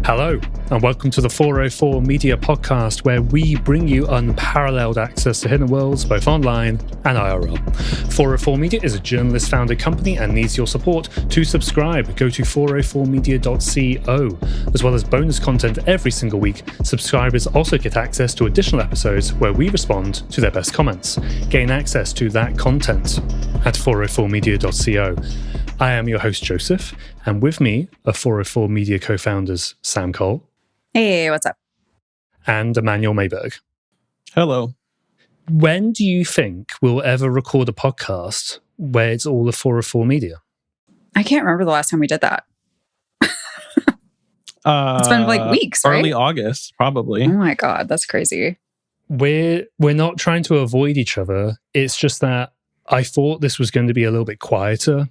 Hello, and welcome to the 404 Media Podcast, where we bring you unparalleled access to hidden worlds, both online and IRL. 404 Media is a journalist-founded company and needs your support. To subscribe, go to 404media.co. As well as bonus content every single week, subscribers also get access to additional episodes where we respond to their best comments. Gain access to that content at 404media.co. I am your host, Joseph, and with me are 404 Media co-founders Sam Cole. Hey, what's up? And Emmanuel Mayberg. Hello. When do you think we'll ever record a podcast where it's all of 404 Media? I can't remember the last time we did that. It's been like weeks, right? Early August, probably. Oh my God, that's crazy. We're not trying to avoid each other. It's just that I thought this was going to be a little bit quieter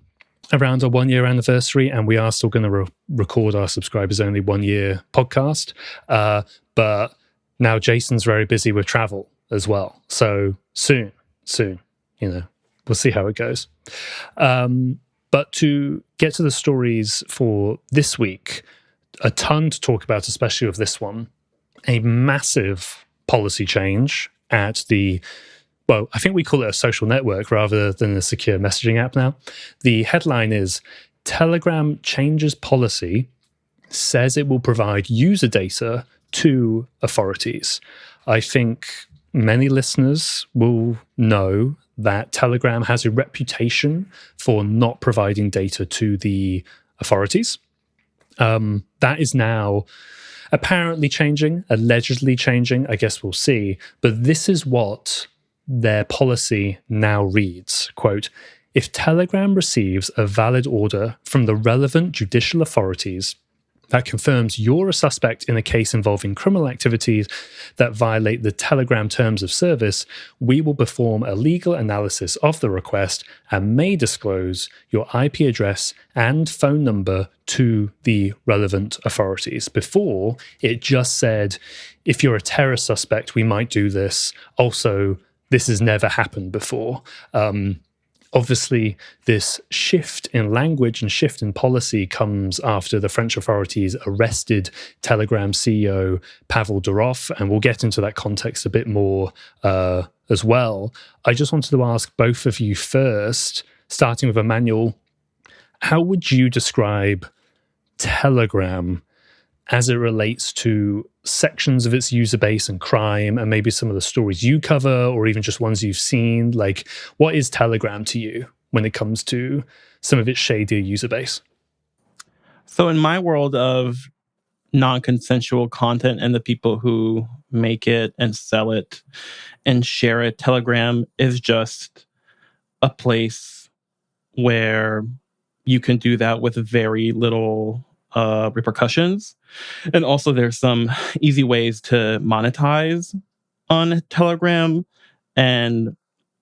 around our 1 year anniversary, and we are still going to record our subscribers only 1 year podcast. But now Jason's very busy with travel as well. So soon, we'll see how it goes. But to get to the stories for this week, a ton to talk about, especially with this one, a massive policy change at well, I think we call it a social network rather than a secure messaging app now. The headline is, Telegram changes policy, says it will provide user data to authorities. I think many listeners will know that Telegram has a reputation for not providing data to the authorities. That is now apparently changing, allegedly changing. I guess we'll see. But this is what their policy now reads, quote, if Telegram receives a valid order from the relevant judicial authorities that confirms you're a suspect in a case involving criminal activities that violate the Telegram terms of service, we will perform a legal analysis of the request and may disclose your IP address and phone number to the relevant authorities. Before, it just said, if you're a terror suspect, we might do this. Also, this has never happened before. Obviously, this shift in language and shift in policy comes after the French authorities arrested Telegram CEO Pavel Durov, and we'll get into that context a bit more as well. I just wanted to ask both of you first, starting with Emmanuel, how would you describe Telegram as it relates to sections of its user base and crime, and maybe some of the stories you cover, or even just ones you've seen? Like, what is Telegram to you when it comes to some of its shadier user base? So in my world of non-consensual content and the people who make it and sell it and share it, Telegram is just a place where you can do that with very little repercussions. And also there's some easy ways to monetize on Telegram. And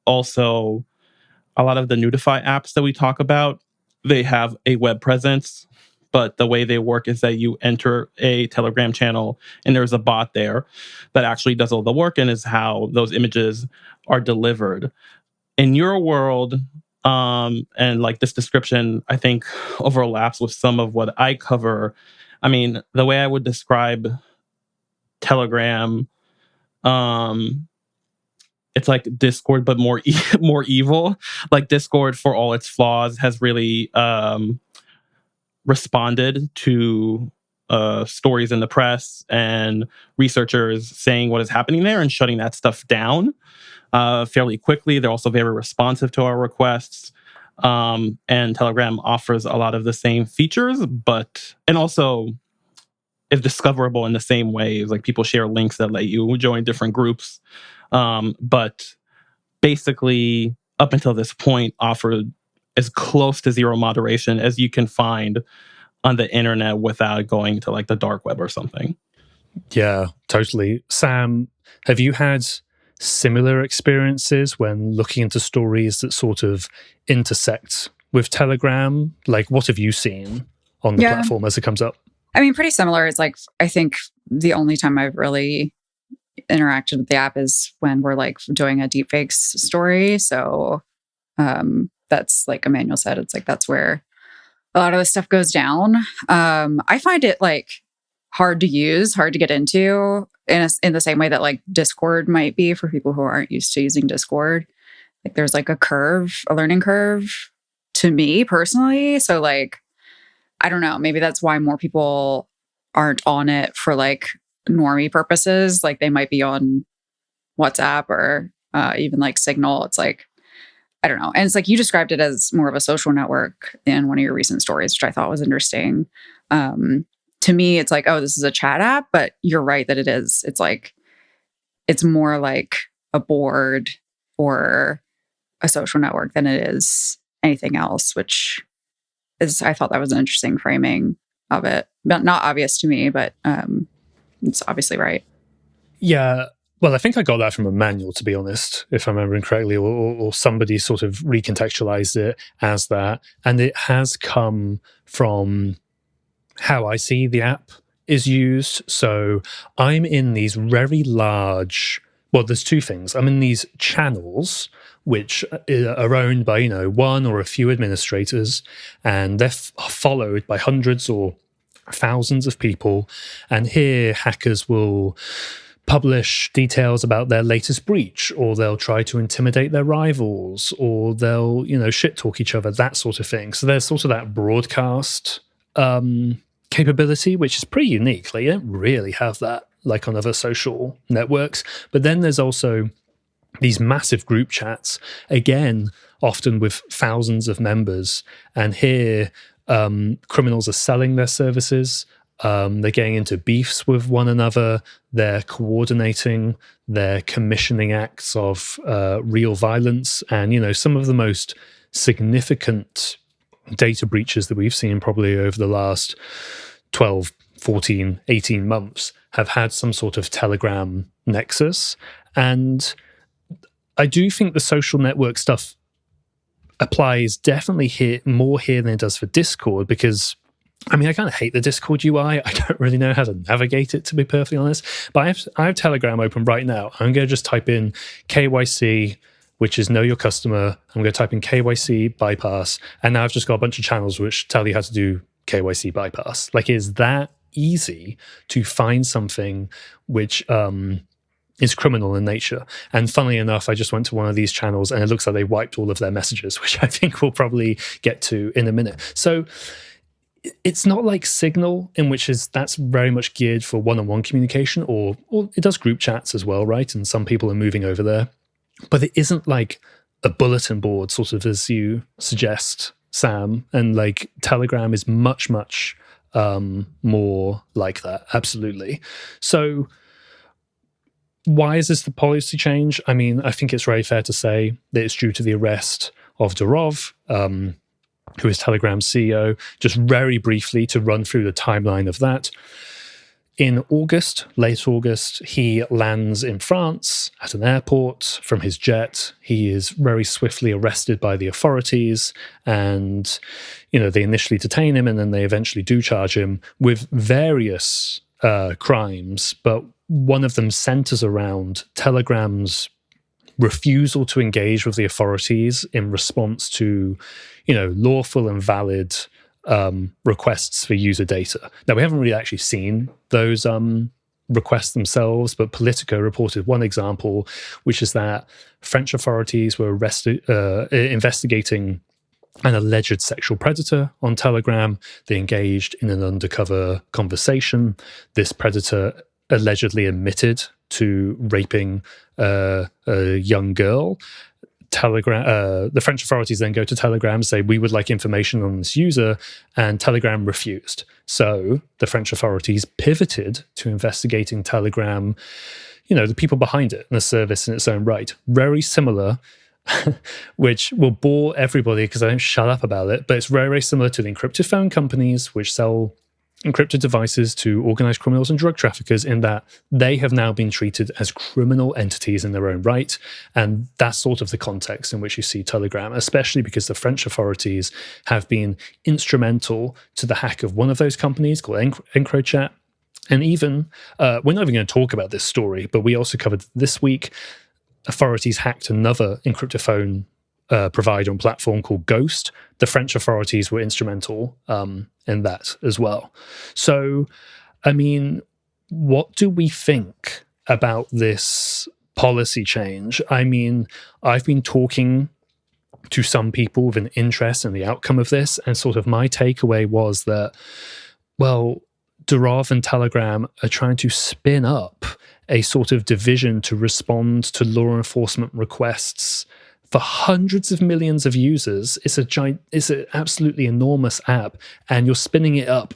also a lot of the Notify apps that we talk about, they have a web presence, but the way they work is that you enter a Telegram channel and there's a bot there that actually does all the work and is how those images are delivered. In your world, and like this description, I think overlaps with some of what I cover. I mean, the way I would describe Telegram, it's like Discord, but more evil. Like Discord, for all its flaws, has really responded to stories in the press and researchers saying what is happening there and shutting that stuff down fairly quickly. They're also very responsive to our requests. And Telegram offers a lot of the same features, and also is discoverable in the same ways. Like people share links that let you join different groups. But basically, up until this point, offered as close to zero moderation as you can find on the internet without going to like the dark web or something. Yeah, totally. Sam, have you had similar experiences when looking into stories that sort of intersect with Telegram? Like, what have you seen on the platform as it comes up? I mean, pretty similar. It's like, I think the only time I've really interacted with the app is when we're like doing a deepfakes story. So that's like Emmanuel said, it's like that's where a lot of this stuff goes down. I find it like hard to use, hard to get into in the same way that like Discord might be for people who aren't used to using Discord. Like there's like a learning curve to me personally. So like, I don't know, maybe that's why more people aren't on it for like normie purposes. Like they might be on WhatsApp or even like Signal. It's like, I don't know. And it's like you described it as more of a social network in one of your recent stories, which I thought was interesting. To me, it's like, oh, this is a chat app, but you're right that it is. It's like, it's more like a board or a social network than it is anything else, which is, I thought that was an interesting framing of it. But not obvious to me, but it's obviously right. Yeah. Well, I think I got that from a manual, to be honest, if I'm remembering correctly, or somebody sort of recontextualized it as that. And it has come from how I see the app is used. So I'm in these very large, well, there's two things. I'm in these channels, which are owned by, one or a few administrators, and they're followed by hundreds or thousands of people. And here hackers will publish details about their latest breach, or they'll try to intimidate their rivals, or they'll, shit talk each other, that sort of thing. So there's sort of that broadcast capability, which is pretty unique. Like you don't really have that like on other social networks. But then there's also these massive group chats, again, often with thousands of members. And here, criminals are selling their services. They're getting into beefs with one another. They're coordinating. They're commissioning acts of real violence. And, some of the most significant data breaches that we've seen probably over the last 12, 14, 18 months have had some sort of Telegram nexus. And I do think the social network stuff applies definitely more here than it does for Discord, because I kind of hate the Discord UI. I don't really know how to navigate it, to be perfectly honest. But I have Telegram open right now. I'm going to just type in KYC, which is know your customer. I'm going to type in KYC bypass. And now I've just got a bunch of channels which tell you how to do KYC bypass. Like, is that easy to find something which is criminal in nature? And funnily enough, I just went to one of these channels and it looks like they wiped all of their messages, which I think we'll probably get to in a minute. So it's not like Signal, in which that's very much geared for one-on-one communication, or it does group chats as well, right? And some people are moving over there. But it isn't like a bulletin board, sort of as you suggest, Sam. And like Telegram is much, much more like that. Absolutely. So why is this the policy change? I think it's very fair to say that it's due to the arrest of Durov, who is Telegram's CEO. Just very briefly to run through the timeline of that. In August, late August, he lands in France at an airport from his jet. He is very swiftly arrested by the authorities, and they initially detain him, and then they eventually do charge him with various crimes. But one of them centers around Telegram's refusal to engage with the authorities in response to, lawful and valid requests for user data. Now, we haven't really actually seen those requests themselves, but Politico reported one example, which is that French authorities were investigating an alleged sexual predator on Telegram. They engaged in an undercover conversation. This predator allegedly admitted to raping a young girl. The French authorities then go to Telegram and say, we would like information on this user, and Telegram refused. So the French authorities pivoted to investigating Telegram, the people behind it and the service in its own right. Very similar, which will bore everybody because I don't shut up about it, but it's very, very similar to the encrypted phone companies which sell encrypted devices to organized criminals and drug traffickers, in that they have now been treated as criminal entities in their own right. And that's sort of the context in which you see Telegram, especially because the French authorities have been instrumental to the hack of one of those companies called EncroChat. And even, we're not even going to talk about this story, but we also covered this week, authorities hacked another encrypted phone provider and platform called Ghost. The French authorities were instrumental in that as well. So I mean, what do we think about this policy change? I mean, I've been talking to some people with an interest in the outcome of this, and sort of my takeaway was that, well, Durov and Telegram are trying to spin up a sort of division to respond to law enforcement requests for hundreds of millions of users. It's an absolutely enormous app, and you're spinning it up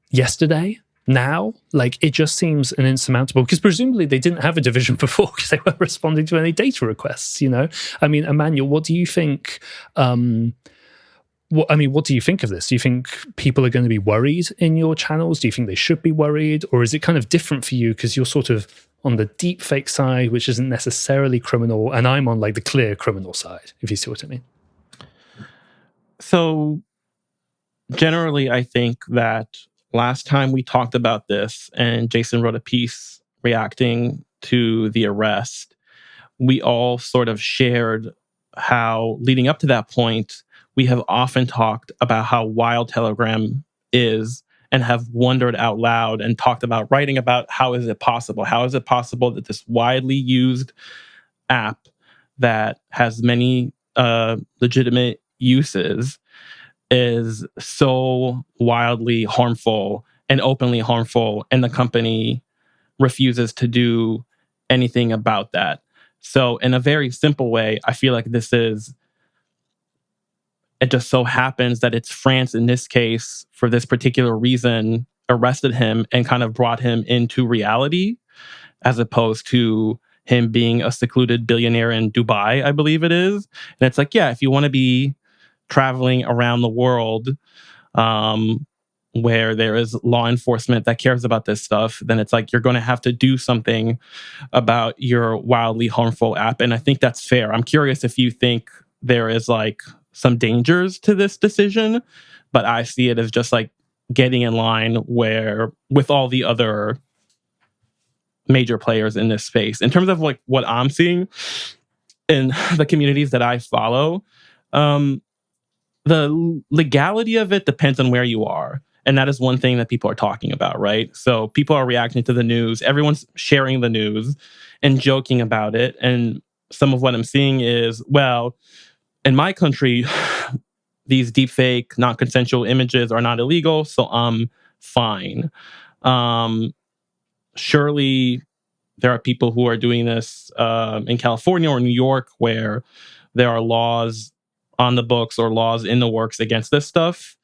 yesterday. Now, like, it just seems an insurmountable, because presumably they didn't have a division before because they weren't responding to any data requests, you know? I mean, Emmanuel, what do you think? What do you think of this? Do you think people are going to be worried in your channels? Do you think they should be worried? Or is it kind of different for you because you're sort of on the deepfake side, which isn't necessarily criminal, and I'm on like the clear criminal side, if you see what I mean? So generally, I think that last time we talked about this and Jason wrote a piece reacting to the arrest, we all sort of shared how leading up to that point, we have often talked about how wild Telegram is and have wondered out loud and talked about writing about how is it possible? How is it possible that this widely used app that has many legitimate uses is so wildly harmful and openly harmful, and the company refuses to do anything about that? So in a very simple way, I feel like it just so happens that it's France in this case, for this particular reason, arrested him and kind of brought him into reality, as opposed to him being a secluded billionaire in Dubai, I believe it is. And it's like, yeah, if you want to be traveling around the world where there is law enforcement that cares about this stuff, then it's like you're going to have to do something about your wildly harmful app. And I think that's fair. I'm curious if you think there is like some dangers to this decision, but I see it as just like getting in line with all the other major players in this space. In terms of like what I'm seeing in the communities that I follow, the legality of it depends on where you are. And that is one thing that people are talking about, right? So people are reacting to the news. Everyone's sharing the news and joking about it. And some of what I'm seeing is, well, in my country, these deepfake, non-consensual images are not illegal, so I'm fine. Surely there are people who are doing this in California or New York where there are laws on the books or laws in the works against this stuff.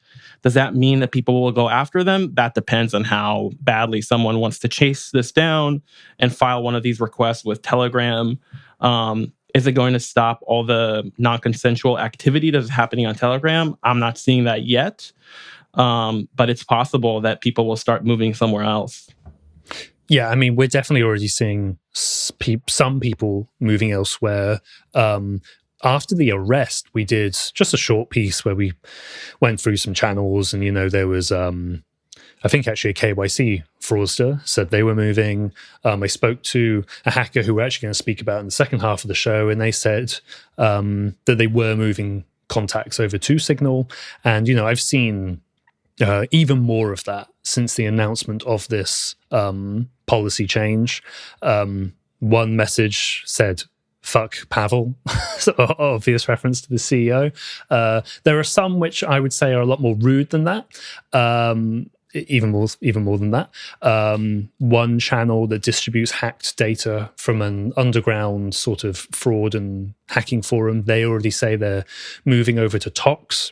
Does that mean that people will go after them? That depends on how badly someone wants to chase this down and file one of these requests with Telegram. Is it going to stop all the non-consensual activity that is happening on Telegram? I'm not seeing that yet, but it's possible that people will start moving somewhere else. Yeah, I mean, we're definitely already seeing some people moving elsewhere. After the arrest, we did just a short piece where we went through some channels, and, you know, there was, I think actually a KYC fraudster said they were moving. I spoke to a hacker who we're actually going to speak about in the second half of the show, and they said that they were moving contacts over to Signal. And, you know, I've seen even more of that since the announcement of this policy change. One message said, "Fuck Pavel," so obvious reference to the CEO. There are some which I would say are a lot more rude than that. Even more than that. One channel that distributes hacked data from an underground sort of fraud and hacking forum, they already say they're moving over to Tox,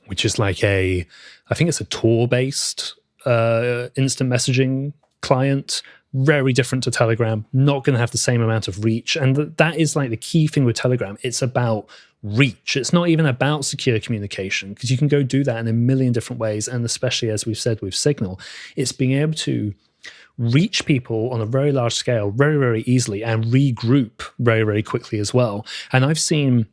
which is like I think it's a Tor-based instant messaging client. Very different to Telegram, not going to have the same amount of reach. And that is like the key thing with Telegram. It's about reach. It's not even about secure communication, because you can go do that in a million different ways. And especially, as we've said with Signal, it's being able to reach people on a very large scale very, very easily and regroup very, very quickly as well. And I've seen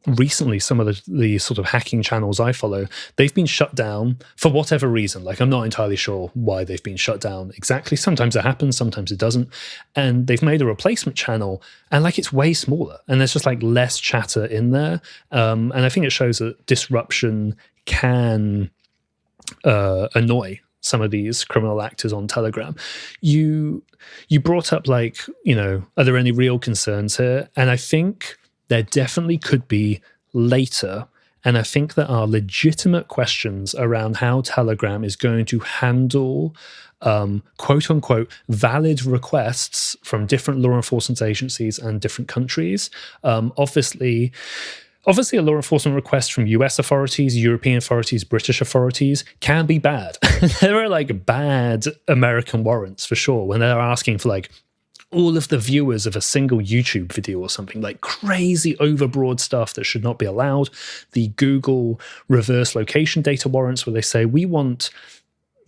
recently some of the sort of hacking channels I follow, they've been shut down for whatever reason. Like, I'm not entirely sure why they've been shut down exactly. Sometimes it happens, sometimes it doesn't. And they've made a replacement channel, and like, it's way smaller, and there's just like less chatter in there. And I think it shows that disruption can annoy some of these criminal actors on Telegram. You brought up, like, are there any real concerns here? And I think there definitely could be later. And I think there are legitimate questions around how Telegram is going to handle quote unquote valid requests from different law enforcement agencies and different countries. Obviously, a law enforcement request from US authorities, European authorities, British authorities can be bad. There are like bad American warrants for sure when they're asking for like all of the viewers of a single YouTube video or something, like crazy overbroad stuff that should not be allowed. The Google reverse location data warrants where they say, we want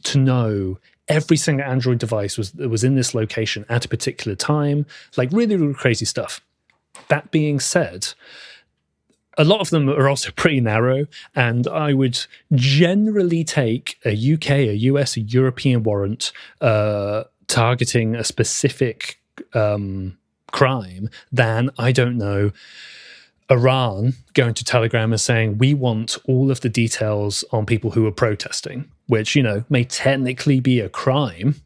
to know every single Android device was in this location at a particular time, like really, really crazy stuff. That being said, a lot of them are also pretty narrow, and I would generally take a UK, a US, a European warrant targeting a specific crime than, I don't know, Iran going to Telegram and saying, we want all of the details on people who are protesting, which, may technically be a crime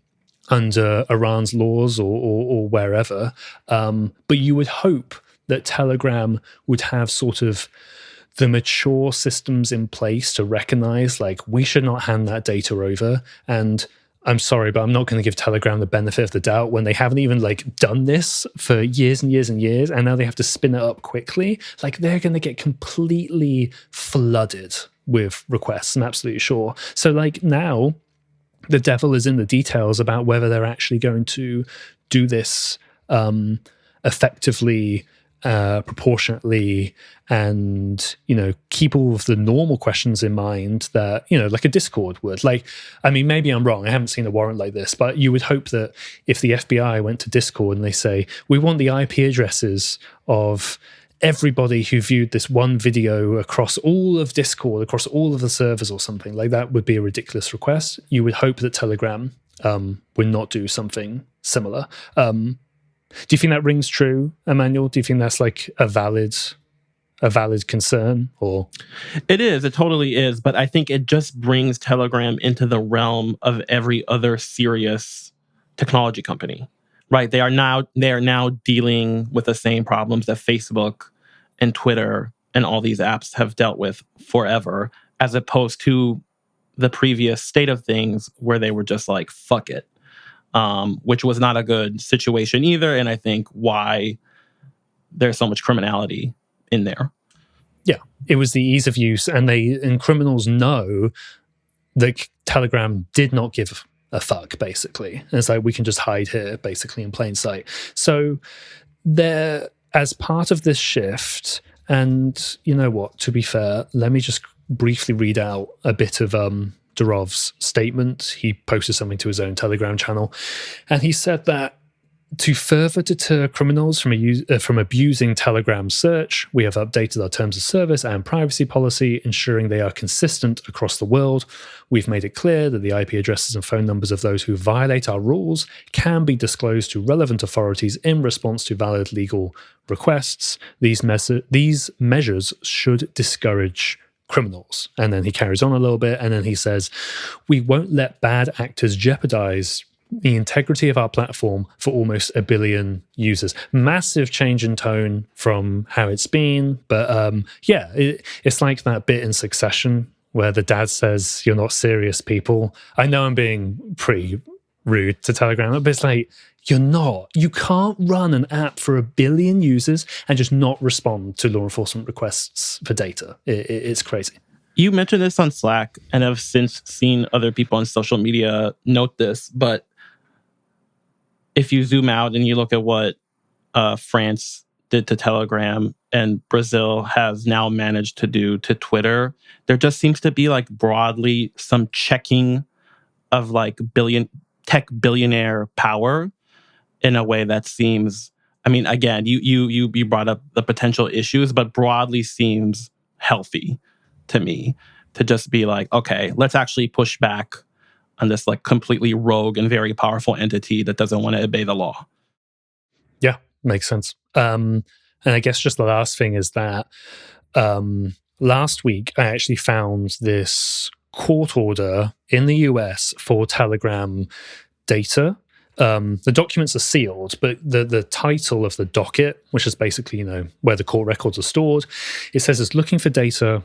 under Iran's laws or wherever. But you would hope that Telegram would have sort of the mature systems in place to recognize, like, we should not hand that data over. And I'm sorry, but I'm not going to give Telegram the benefit of the doubt when they haven't even like done this for years and years and years, and now they have to spin it up quickly. Like, they're going to get completely flooded with requests, I'm absolutely sure. So like, now the devil is in the details about whether they're actually going to do this effectively, proportionately, and keep all of the normal questions in mind that like a Discord would. Like, I mean, maybe I'm wrong, I haven't seen a warrant like this, but you would hope that if the FBI went to Discord and they say, we want the IP addresses of everybody who viewed this one video across all of Discord, across all of the servers or something, like that would be a ridiculous request. You would hope that Telegram would not do something similar. Do you think that rings true, Emmanuel? Do you think that's like a valid concern? Or it totally is, but I think it just brings Telegram into the realm of every other serious technology company, right? They are now dealing with the same problems that Facebook and Twitter and all these apps have dealt with forever, as opposed to the previous state of things where they were just like, fuck it. Which was not a good situation either, and I think why there's so much criminality in there. Yeah, it was the ease of use, and criminals know that Telegram did not give a fuck, basically. And it's like, we can just hide here, basically, in plain sight. So there, as part of this shift, and you know what, to be fair, let me just briefly read out a bit of Durov's statement. He posted something to his own Telegram channel, and he said that to further deter criminals from abusing Telegram search, we have updated our terms of service and privacy policy, ensuring they are consistent across the world. We've made it clear that the IP addresses and phone numbers of those who violate our rules can be disclosed to relevant authorities in response to valid legal requests. These measures should discourage criminals. And then he carries on a little bit, and then he says, we won't let bad actors jeopardize the integrity of our platform for almost 1 billion users. Massive change in tone from how it's been, but it's like that bit in Succession where the dad says, you're not serious people. I know I'm being pretty rude to Telegram, but it's like, you can't run an app for 1 billion users and just not respond to law enforcement requests for data. It's crazy. You mentioned this on Slack, and I've since seen other people on social media note this, but if you zoom out and you look at what France did to Telegram and Brazil has now managed to do to Twitter, there just seems to be like broadly some checking of like tech billionaire power in a way that seems, I mean, again, you brought up the potential issues, but broadly seems healthy to me, to just be like, okay, let's actually push back on this like completely rogue and very powerful entity that doesn't want to obey the law. Yeah, makes sense. And I guess just the last thing is that last week I actually found this court order in the US for Telegram data. The documents are sealed, but the title of the docket, which is basically, where the court records are stored, it says it's looking for data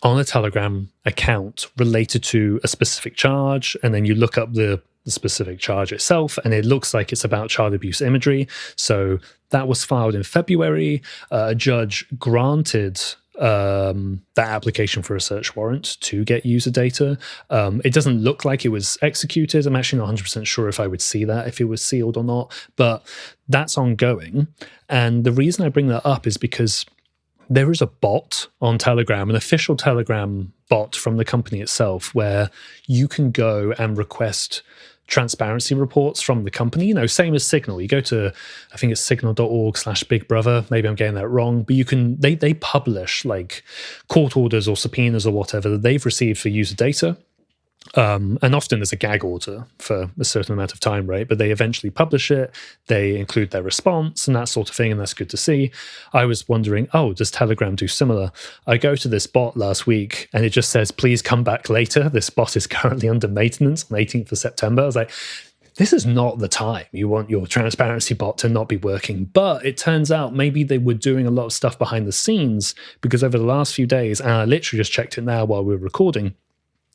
on a Telegram account related to a specific charge, and then you look up the specific charge itself, and it looks like it's about child abuse imagery. So that was filed in February. A judge granted that application for a search warrant to get user data. It doesn't look like it was executed. I'm actually not 100% sure if I would see that, if it was sealed or not, but that's ongoing. And the reason I bring that up is because there is a bot on Telegram, an official Telegram bot from the company itself, where you can go and request transparency reports from the company, same as Signal. You go to, I think it's signal.org/bigbrother. Maybe I'm getting that wrong, but they publish like court orders or subpoenas or whatever that they've received for user data. And often there's a gag order for a certain amount of time, right? But they eventually publish it. They include their response and that sort of thing, and that's good to see. I was wondering, does Telegram do similar? I go to this bot last week, and it just says, please come back later. This bot is currently under maintenance on 18th of September. I was like, this is not the time you want your transparency bot to not be working. But it turns out maybe they were doing a lot of stuff behind the scenes, because over the last few days, and I literally just checked it now while we were recording,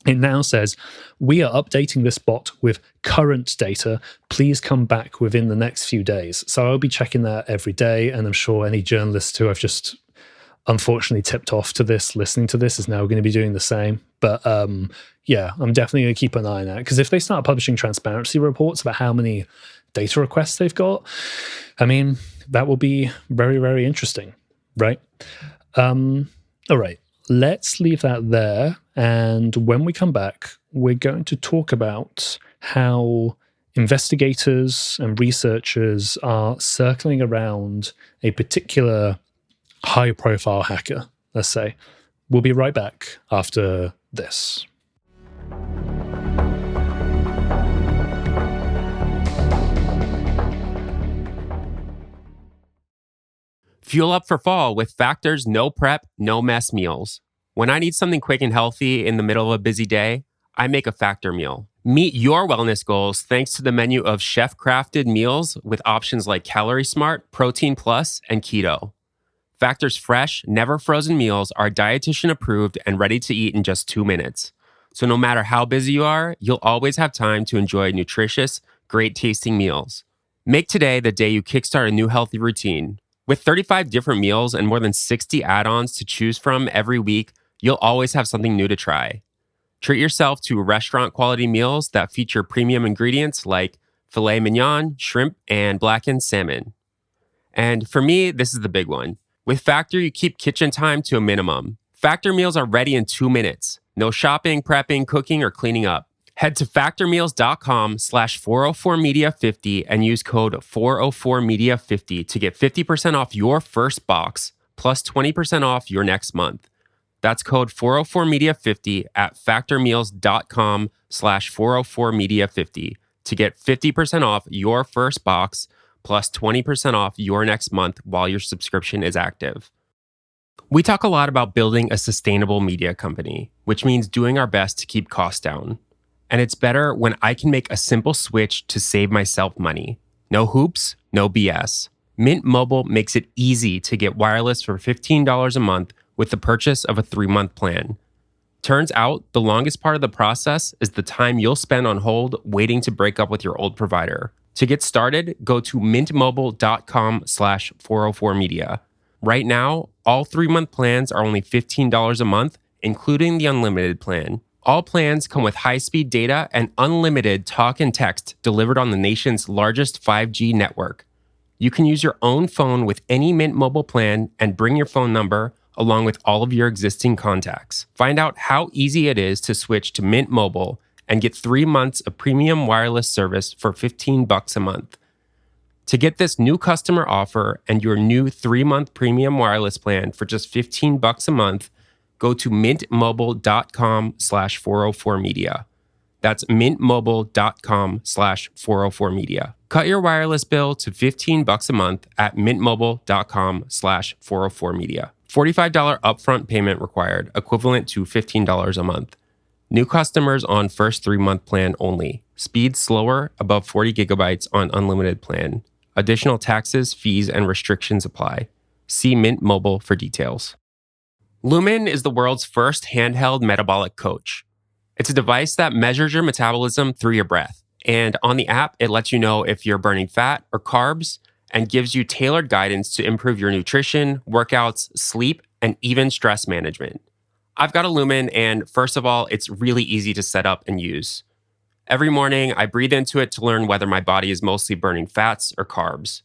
it now says, we are updating this bot with current data. Please come back within the next few days. So I'll be checking that every day. And I'm sure any journalist who I've just unfortunately tipped off to this, listening to this, is now going to be doing the same. But yeah, I'm definitely going to keep an eye on that. Because if they start publishing transparency reports about how many data requests they've got, I mean, that will be very, very interesting, right? All right. Let's leave that there. And when we come back, we're going to talk about how investigators and researchers are circling around a particular high-profile hacker, let's say. We'll be right back after this. Fuel up for fall with Factor's no prep, no mess meals. When I need something quick and healthy in the middle of a busy day, I make a Factor meal. Meet your wellness goals thanks to the menu of chef-crafted meals with options like Calorie Smart, Protein Plus, and Keto. Factor's fresh, never frozen meals are dietitian approved and ready to eat in just 2 minutes. So no matter how busy you are, you'll always have time to enjoy nutritious, great tasting meals. Make today the day you kickstart a new healthy routine. With 35 different meals and more than 60 add-ons to choose from every week, you'll always have something new to try. Treat yourself to restaurant-quality meals that feature premium ingredients like filet mignon, shrimp, and blackened salmon. And for me, this is the big one. With Factor, you keep kitchen time to a minimum. Factor meals are ready in 2 minutes. No shopping, prepping, cooking, or cleaning up. Head to factormeals.com/404media50 and use code 404media50 to get 50% off your first box plus 20% off your next month. That's code 404media50 at factormeals.com/404media50 to get 50% off your first box plus 20% off your next month while your subscription is active. We talk a lot about building a sustainable media company, which means doing our best to keep costs down. And it's better when I can make a simple switch to save myself money. No hoops, no BS. Mint Mobile makes it easy to get wireless for $15 a month with the purchase of a 3-month plan. Turns out, the longest part of the process is the time you'll spend on hold waiting to break up with your old provider. To get started, go to mintmobile.com/404media. Right now, all 3-month plans are only $15 a month, including the unlimited plan. All plans come with high-speed data and unlimited talk and text delivered on the nation's largest 5G network. You can use your own phone with any Mint Mobile plan and bring your phone number along with all of your existing contacts. Find out how easy it is to switch to Mint Mobile and get 3 months of premium wireless service for $15 a month. To get this new customer offer and your new 3-month premium wireless plan for just $15 a month, go to mintmobile.com/404media. That's mintmobile.com/404media. Cut your wireless bill to $15 a month at mintmobile.com/404media. $45 upfront payment required, equivalent to $15 a month. New customers on first 3-month plan only. Speed slower, above 40 gigabytes on unlimited plan. Additional taxes, fees, and restrictions apply. See Mint Mobile for details. Lumen is the world's first handheld metabolic coach. It's a device that measures your metabolism through your breath. And on the app, it lets you know if you're burning fat or carbs and gives you tailored guidance to improve your nutrition, workouts, sleep, and even stress management. I've got a Lumen, and first of all, it's really easy to set up and use. Every morning, I breathe into it to learn whether my body is mostly burning fats or carbs.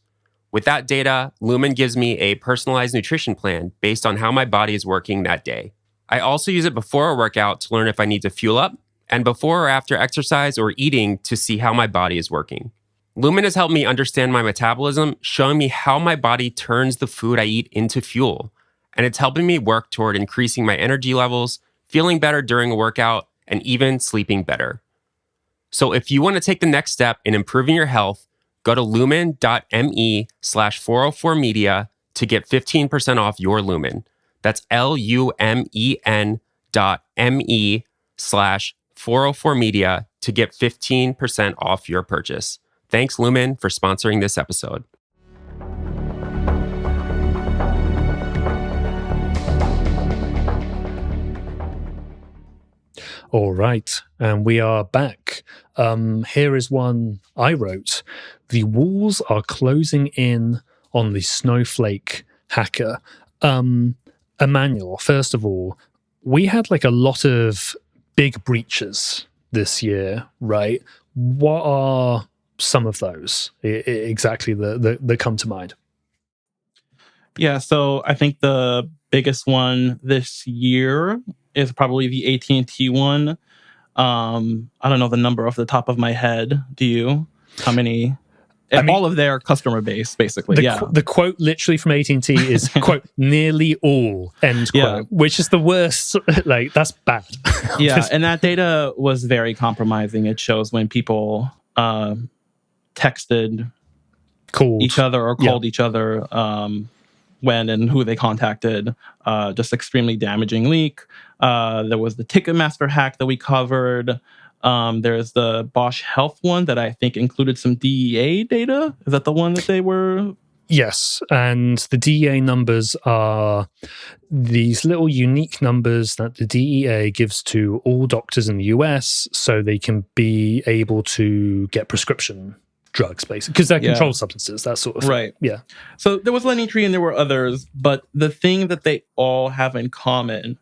With that data, Lumen gives me a personalized nutrition plan based on how my body is working that day. I also use it before a workout to learn if I need to fuel up, and before or after exercise or eating to see how my body is working. Lumen has helped me understand my metabolism, showing me how my body turns the food I eat into fuel. And it's helping me work toward increasing my energy levels, feeling better during a workout, and even sleeping better. So if you want to take the next step in improving your health, go to lumen.me/404media to get 15% off your Lumen. That's lumen.me/404media to get 15% off your purchase. Thanks, Lumen, for sponsoring this episode. All right, and we are back. Here is one I wrote. The walls are closing in on the snowflake hacker. Emmanuel, first of all, we had like a lot of big breaches this year, right? What are some of those exactly that come to mind? Yeah, so I think the biggest one this year is probably the AT&T one. I don't know the number off the top of my head. Do you? How many? I mean, all of their customer base, basically. The quote literally from AT&T is, quote, nearly all, end quote, which is the worst. Like, that's bad. Yeah, and that data was very compromising. It shows when people texted, called each other or called each other, when and who they contacted. Just extremely damaging leak. There was the Ticketmaster hack that we covered. There's the Bosch Health one that I think included some DEA data. Is that the one that they were? Yes, and the DEA numbers are these little unique numbers that the DEA gives to all doctors in the US so they can be able to get prescription drugs, basically, because they're controlled substances, that sort of thing. Right. Yeah. So there was Lenny Tree and there were others, but the thing that they all have in common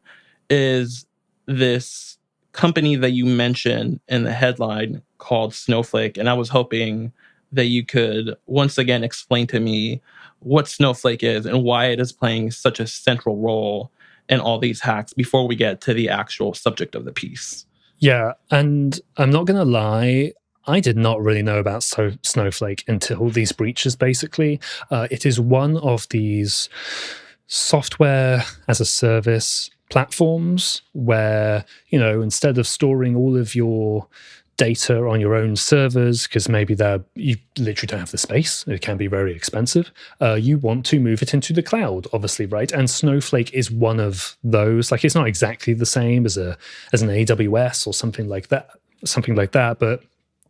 is this company that you mentioned in the headline called Snowflake. And I was hoping that you could once again explain to me what Snowflake is and why it is playing such a central role in all these hacks before we get to the actual subject of the piece. Yeah, and I'm not going to lie, I did not really know about Snowflake until these breaches, basically. It is one of these software as a service platforms where, you know, instead of storing all of your data on your own servers, because maybe you literally don't have the space, it can be very expensive, you want to move it into the cloud, obviously, right? And Snowflake is one of those. Like, it's not exactly the same as an AWS or something like that, but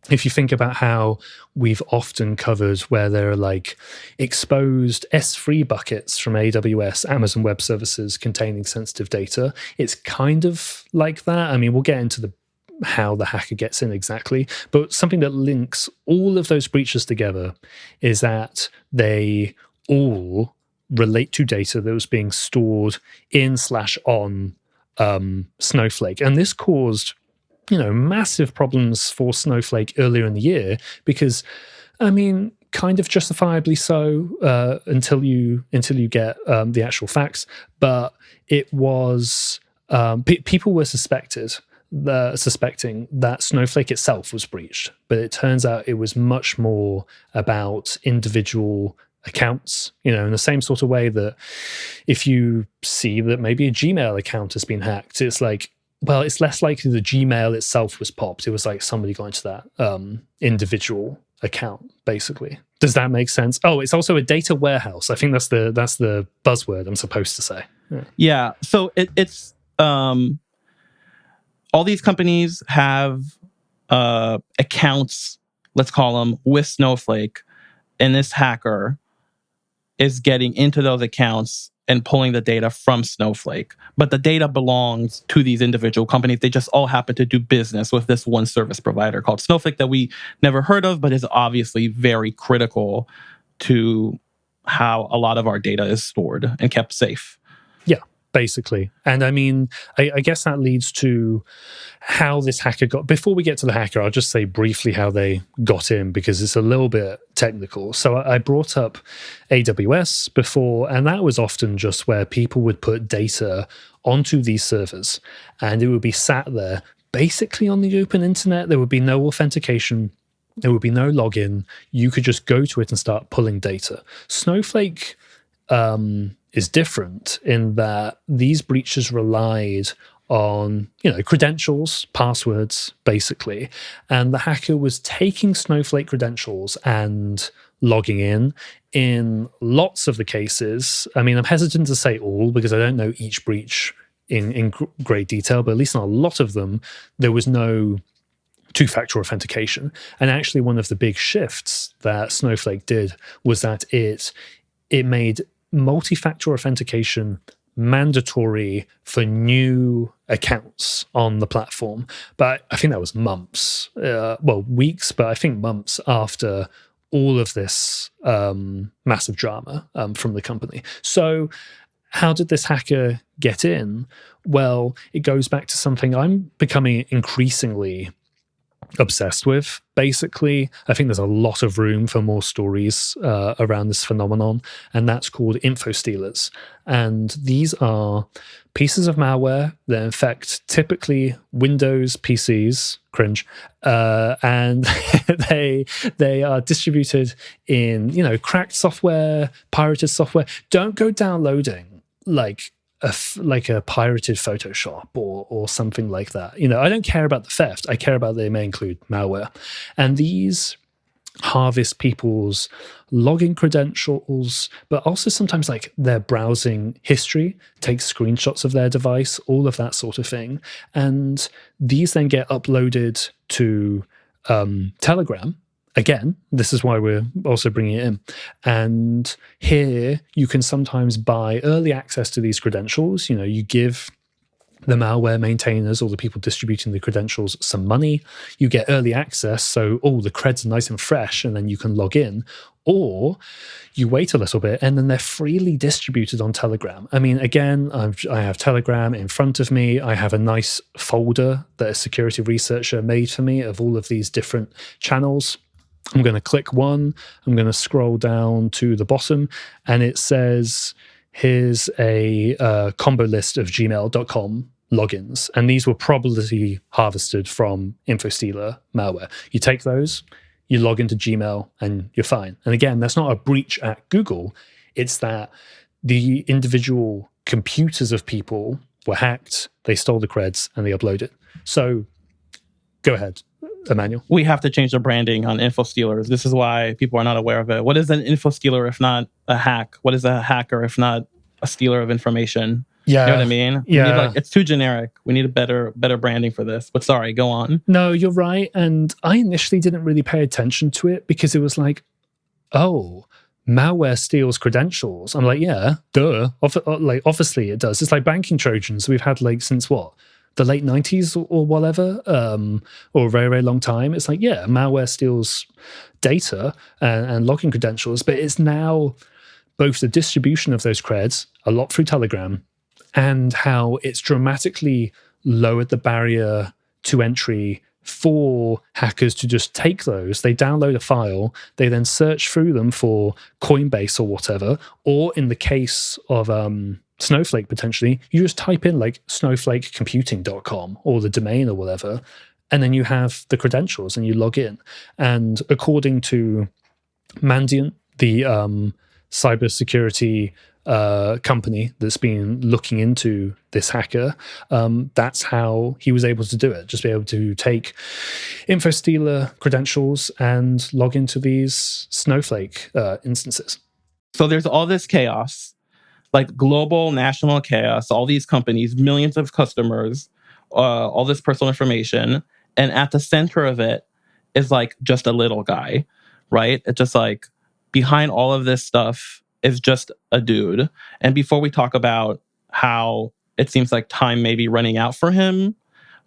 if you think about how we've often covered where there are like exposed S3 buckets from AWS, Amazon Web Services containing sensitive data, it's kind of like that. I mean, we'll get into how the hacker gets in exactly, but something that links all of those breaches together is that they all relate to data that was being stored in/on Snowflake. And this caused massive problems for Snowflake earlier in the year because, I mean, kind of justifiably so until you get the actual facts. But it was people were suspecting that Snowflake itself was breached, but it turns out it was much more about individual accounts, in the same sort of way that if you see that maybe a Gmail account has been hacked, it's like, well, it's less likely the Gmail itself was popped. It was like somebody got into that individual account, basically. Does that make sense? Oh, it's also a data warehouse. I think that's the buzzword I'm supposed to say. Yeah. So it's all these companies have accounts, let's call them, with Snowflake, and this hacker is getting into those accounts and pulling the data from Snowflake. But the data belongs to these individual companies. They just all happen to do business with this one service provider called Snowflake that we never heard of, but is obviously very critical to how a lot of our data is stored and kept safe. Yeah, basically. And I mean, I guess that leads to how this hacker got. Before we get to the hacker, I'll just say briefly how they got in, because it's a little bit technical. So I brought up AWS before, and that was often just where people would put data onto these servers, and it would be sat there basically on the open internet. There would be no authentication. There would be no login. You could just go to it and start pulling data. Snowflake is different in that these breaches relied on, credentials, passwords, basically. And the hacker was taking Snowflake credentials and logging in lots of the cases. I mean, I'm hesitant to say all because I don't know each breach in great detail, but at least in a lot of them, there was no two-factor authentication. And actually, one of the big shifts that Snowflake did was that it made multi-factor authentication mandatory for new accounts on the platform. But I think that was months, weeks, but I think months after all of this massive drama from the company. So how did this hacker get in? Well, it goes back to something I'm becoming increasingly obsessed with. Basically, I think there's a lot of room for more stories around this phenomenon, and that's called info stealers. And these are pieces of malware that infect typically Windows PCs, cringe, and they are distributed in cracked software, pirated software. Don't go downloading like a pirated Photoshop or something like that. I don't care about the theft. I care about they may include malware. And these harvest people's login credentials, but also sometimes like their browsing history, take screenshots of their device, all of that sort of thing. And these then get uploaded to Telegram. Again, this is why we're also bringing it in. And here you can sometimes buy early access to these credentials. You give the malware maintainers or the people distributing the credentials some money. You get early access, so the creds are nice and fresh, and then you can log in. Or you wait a little bit, and then they're freely distributed on Telegram. I mean, again, I have Telegram in front of me. I have a nice folder that a security researcher made for me of all of these different channels. I'm going to click one. I'm going to scroll down to the bottom, and it says, here's a combo list of gmail.com logins. And these were probably harvested from InfoStealer malware. You take those, you log into Gmail, and you're fine. And again, that's not a breach at Google. It's that the individual computers of people were hacked, they stole the creds, and they uploaded. So go ahead, Emmanuel. We have to change the branding on info stealers. This is why people are not aware of it. What is an info stealer if not a hack? What is a hacker if not a stealer of information? Yeah. You know what I mean? Yeah. It's too generic. We need a better branding for this. But sorry, go on. No, you're right. And I initially didn't really pay attention to it because it was like, oh, malware steals credentials. I'm like, yeah, duh. Obviously it does. It's like banking Trojans we've had since what? The late 90s or whatever, or a very, very long time. It's like, yeah, malware steals data and login credentials, but it's now both the distribution of those creds, a lot through Telegram, and how it's dramatically lowered the barrier to entry for hackers to just take those. They download a file, they then search through them for Coinbase or whatever, or in the case of Snowflake, potentially, you just type in snowflakecomputing.com or the domain or whatever, and then you have the credentials and you log in. And according to Mandiant, the cybersecurity company that's been looking into this hacker, that's how he was able to do it. Just be able to take InfoStealer credentials and log into these Snowflake instances. So there's all this chaos, like global, national chaos, all these companies, millions of customers all this personal information, and at the center of it is like just a little guy, right? It's just like behind all of this stuff is just a dude. And before we talk about how it seems like time may be running out for him,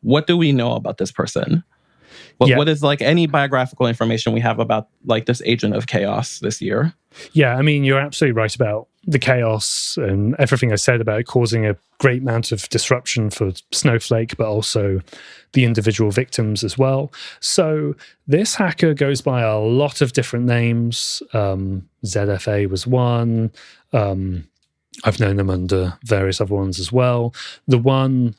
what do we know about this person? What is like any biographical information we have about like this agent of chaos this year? Yeah, I mean, you're absolutely right about the chaos and everything I said about it causing a great amount of disruption for Snowflake, but also the individual victims as well. So this hacker goes by a lot of different names. ZFA was one. I've known them under various other ones as well. The one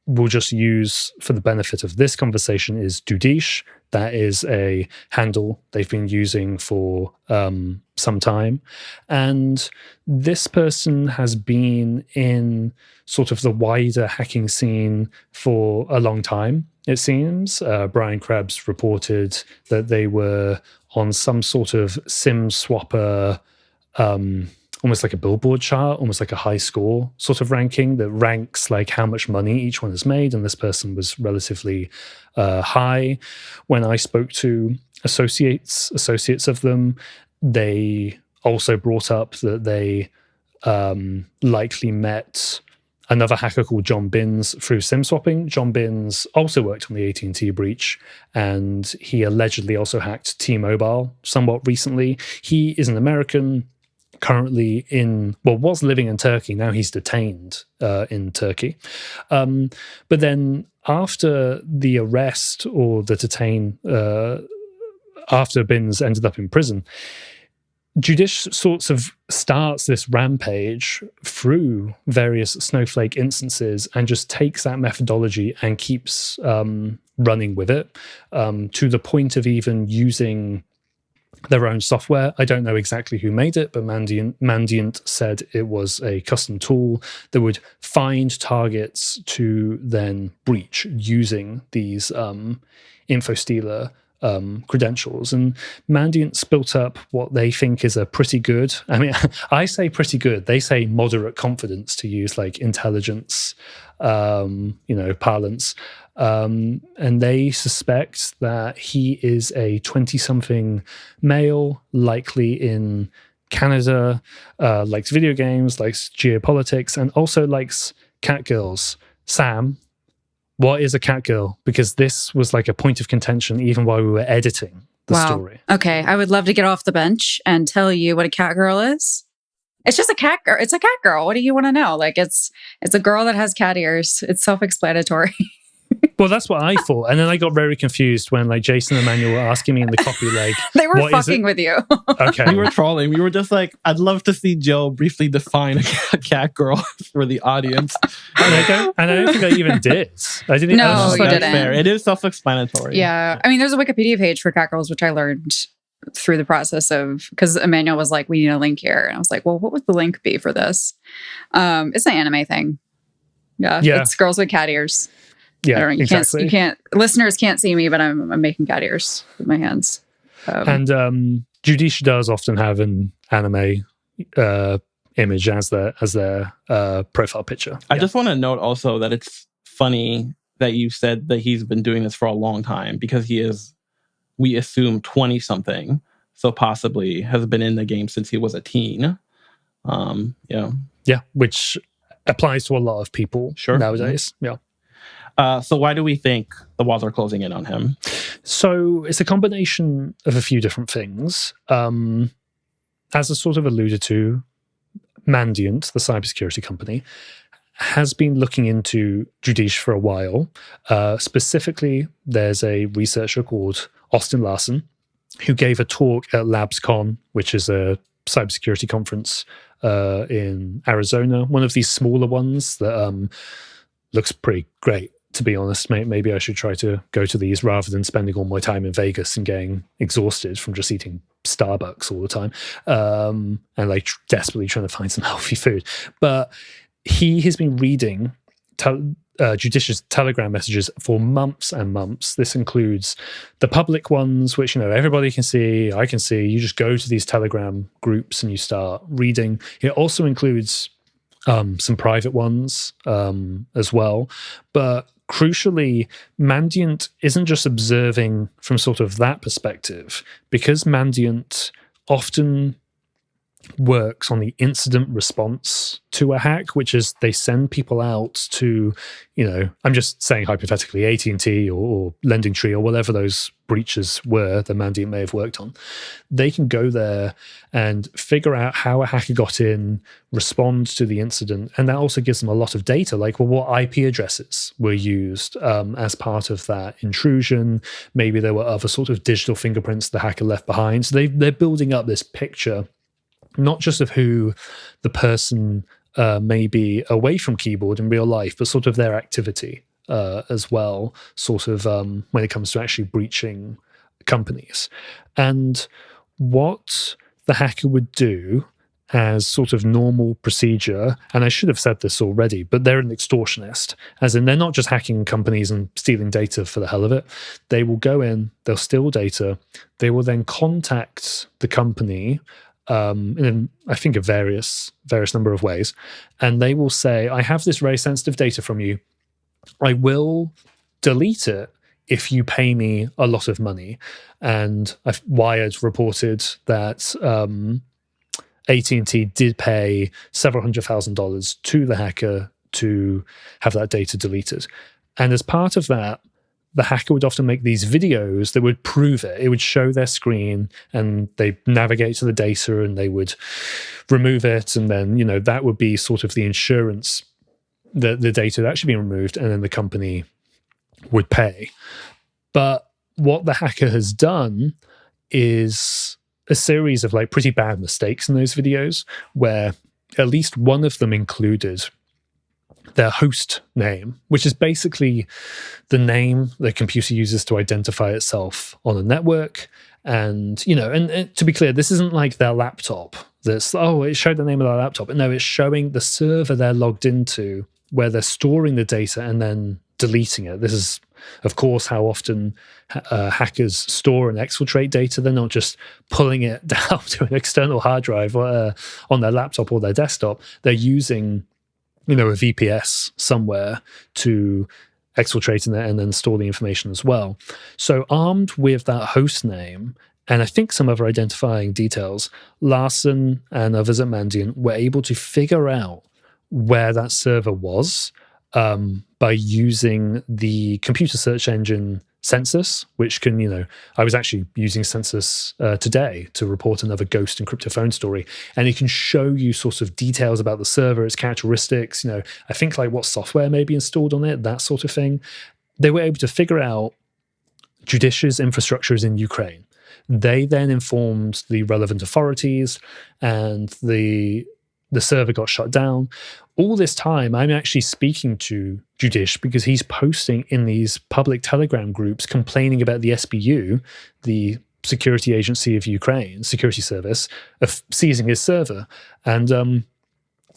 we'll just use for the benefit of this conversation is Dudish. That is a handle they've been using for some time. And this person has been in sort of the wider hacking scene for a long time, it seems. Brian Krebs reported that they were on some sort of sim swapper, almost like a billboard chart, almost like a high score sort of ranking that ranks like how much money each one has made. And this person was relatively high. When I spoke to associates of them, they also brought up that they likely met another hacker called John Binns through sim swapping. John Binns also worked on the AT&T breach, and he allegedly also hacked T-Mobile somewhat recently. He is an American, currently was living in Turkey. Now he's detained in Turkey. But then after the arrest or the detain, after Binns ended up in prison, Judish sorts of starts this rampage through various Snowflake instances and just takes that methodology and keeps running with it to the point of even using their own software. I don't know exactly who made it, but Mandiant said it was a custom tool that would find targets to then breach using these InfoStealer credentials. And Mandiant's built up what they think is a pretty good, I mean, I say pretty good, they say moderate confidence, to use like intelligence, parlance. And they suspect that he is a 20-something male, likely in Canada, likes video games, likes geopolitics, and also likes cat girls. Sam, what is a cat girl? Because this was like a point of contention even while we were editing the story. Okay, I would love to get off the bench and tell you what a cat girl is. It's just a cat girl. It's a cat girl. What do you want to know? Like it's a girl that has cat ears. It's self-explanatory. Well, that's what I thought. And then I got very confused when like Jason and Emmanuel were asking me in the copy, like, they were fucking with you. Okay. We were trolling. We were just like, I'd love to see Joe briefly define a cat girl for the audience. And I don't think I even did. I didn't. No, I was just you like, didn't. Fair. It is self-explanatory. Yeah. I mean, there's a Wikipedia page for cat girls, which I learned through the process of, because Emmanuel was like, we need a link here. And I was like, well, what would the link be for this? It's an anime thing. Yeah. It's girls with cat ears. Yeah, I don't know, exactly. You can't, listeners can't see me, but I'm making cat ears with my hands. And Judish does often have an anime image as their profile picture. I just want to note also that it's funny that you said that he's been doing this for a long time, because he is, we assume, 20-something. So possibly has been in the game since he was a teen. Yeah, which applies to a lot of people nowadays. Mm-hmm. Yeah. So why do we think the walls are closing in on him? So it's a combination of a few different things. As I sort of alluded to, Mandiant, the cybersecurity company, has been looking into Judish for a while. Specifically, there's a researcher called Austin Larson who gave a talk at LabsCon, which is a cybersecurity conference in Arizona, one of these smaller ones that looks pretty great. To be honest, maybe I should try to go to these rather than spending all my time in Vegas and getting exhausted from just eating Starbucks all the time and like desperately trying to find some healthy food. But he has been reading Judicious Telegram messages for months and months. This includes the public ones, which everybody can see, I can see. You just go to these Telegram groups and you start reading. It also includes some private ones as well. But crucially, Mandiant isn't just observing from sort of that perspective, because Mandiant often works on the incident response to a hack, which is they send people out to, I'm just saying hypothetically, AT&T or LendingTree or whatever those breaches were that Mandiant may have worked on. They can go there and figure out how a hacker got in, respond to the incident, and that also gives them a lot of data, like, well, what IP addresses were used as part of that intrusion. Maybe there were other sort of digital fingerprints the hacker left behind. So they're building up this picture, not just of who the person may be away from keyboard in real life, but sort of their activity as well, sort of when it comes to actually breaching companies. And what the hacker would do as sort of normal procedure, and I should have said this already, but they're an extortionist, as in they're not just hacking companies and stealing data for the hell of it. They will go in, they'll steal data, they will then contact the company in, I think, a various number of ways. And they will say, I have this very sensitive data from you. I will delete it if you pay me a lot of money. And Wired reported that AT&T did pay several $100,000 to the hacker to have that data deleted. And as part of that, the hacker would often make these videos that would prove it. It would show their screen and they navigate to the data and they would remove it. And then, that would be sort of the insurance that the data had actually been removed, and then the company would pay. But what the hacker has done is a series of like pretty bad mistakes in those videos, where at least one of them included their host name, which is basically the name the computer uses to identify itself on a network. And, and to be clear, this isn't like their laptop that's, it showed the name of their laptop. No, it's showing the server they're logged into, where they're storing the data and then deleting it. This is, of course, how often hackers store and exfiltrate data. They're not just pulling it down to an external hard drive on their laptop or their desktop. They're using a VPS somewhere to exfiltrate in there and then store the information as well. So armed with that host name, and I think some other identifying details, Larson and others at Mandiant were able to figure out where that server was by using the computer search engine Census, which can, I was actually using Census today to report another ghost encrypted phone story, and it can show you sort of details about the server, its characteristics, I think like what software may be installed on it, that sort of thing. They were able to figure out Judicia's infrastructure is in Ukraine. They then informed the relevant authorities, and the server got shut down. All this time, I'm actually speaking to Judish because he's posting in these public Telegram groups complaining about the SBU, the security agency of Ukraine, security service, of seizing his server. And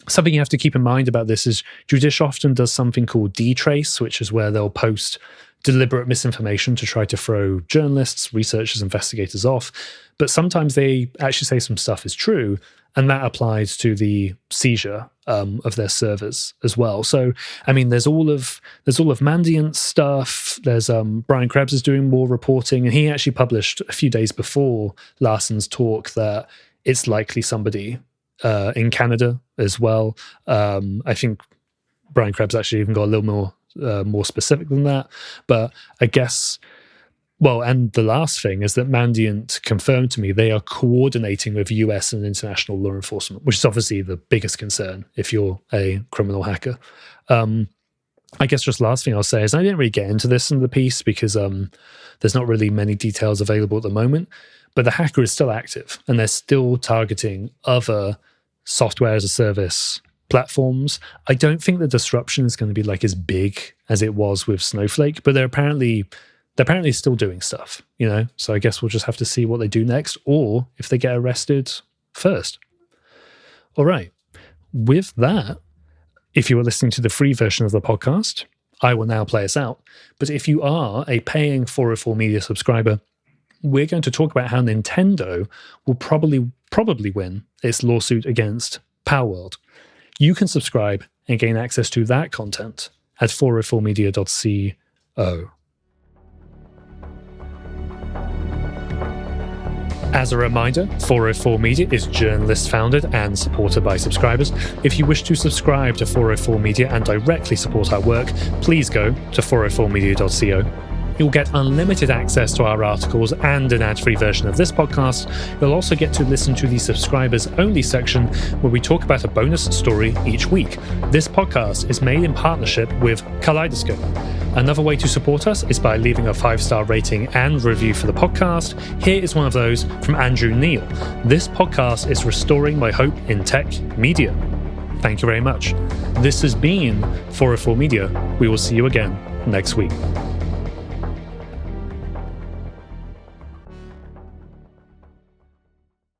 something you have to keep in mind about this is Judish often does something called detrace, which is where they'll post deliberate misinformation to try to throw journalists, researchers, investigators off. But sometimes they actually say some stuff is true, and that applies to the seizure of their servers as well. So, I mean, there's all of Mandiant's stuff. There's Brian Krebs is doing more reporting, and he actually published a few days before Larson's talk that it's likely somebody in Canada as well. I think Brian Krebs actually even got a little more specific than that. But I guess, well, and the last thing is that Mandiant confirmed to me they are coordinating with US and international law enforcement, which is obviously the biggest concern if you're a criminal hacker. I guess just last thing I'll say is I didn't really get into this in the piece because there's not really many details available at the moment, but the hacker is still active and they're still targeting other software as a service platforms. I don't think the disruption is going to be like as big as it was with Snowflake, but they're apparently still doing stuff, So I guess we'll just have to see what they do next, or if they get arrested first. All right. With that, if you are listening to the free version of the podcast, I will now play us out. But if you are a paying 404 Media subscriber, we're going to talk about how Nintendo will probably win its lawsuit against Powerworld. You can subscribe and gain access to that content at 404media.co. As a reminder, 404 Media is journalist-founded and supported by subscribers. If you wish to subscribe to 404 Media and directly support our work, please go to 404media.co. You'll get unlimited access to our articles and an ad-free version of this podcast. You'll also get to listen to the subscribers-only section where we talk about a bonus story each week. This podcast is made in partnership with Kaleidoscope. Another way to support us is by leaving a 5-star rating and review for the podcast. Here is one of those from Andrew Neal. This podcast is restoring my hope in tech media. Thank you very much. This has been 404 Media. We will see you again next week.